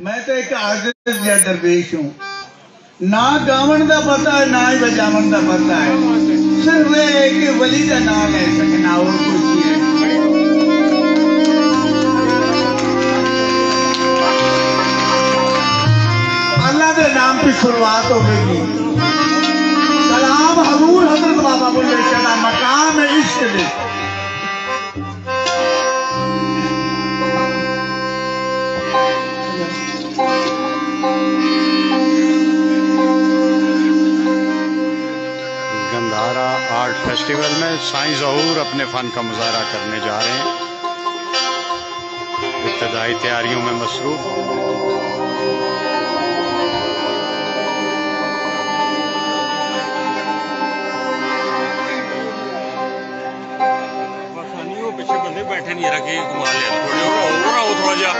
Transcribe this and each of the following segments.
मैं तो एक आजिज़ या दरवेश हूँ, ना गावन का पता है ना ही बजावन का पता है, सिर्फ एक वली का नाम ले सकना और कुछ नहीं है। अल्लाह के नाम की शुरुआत होगी। कलाम हजूर हजरत बाबा बुल्ले शाह मकाम इश्क दे। गंधारा आर्ट फेस्टिवल में साईं ज़हूर अपने फ़न का मुजाहरा करने जा रहे हैं। इब्तदाई तैयारियों में मसरूफ। पीछे बंदे बैठे नहीं रखे घुमा लिया थोड़ा जा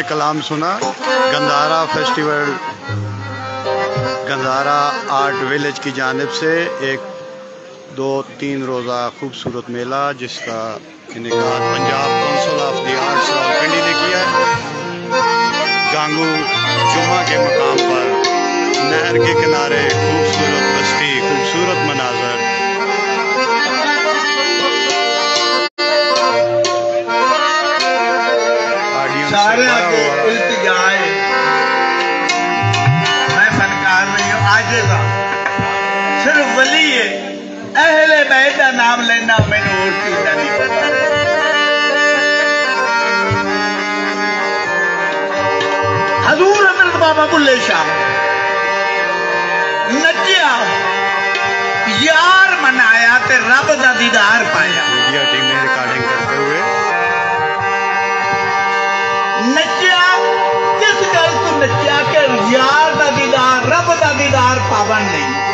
कलाम सुना। Gandhara festival, Gandhara art village की जानिब से एक 2-3 रोज़ा खूबसूरत मेला जिसका इनेकाद Punjab council of the arts Rawalpindi ने किया है। गांगू जुमा के मकाम पर नहर के किनारे खूबसूरत बस्ती, खूबसूरत मनाजर। सारे इल्तिजा है, मैं फनकार नहीं हूँ, आजिज़ हूं, सिर्फ वली है। अहले बैत का नाम लेना मैंने और चीज़ नहीं पता। हजूर हजरत बाबा बुल्ले शाह नचिया, यार मनाया ते रब दा दीदार पाया। मीडिया टीम ने रिकॉर्डिंग करते हुए नचिया, किस गल तू नचिया के यार दा दीदार, रब दा दीदार पावन नहीं।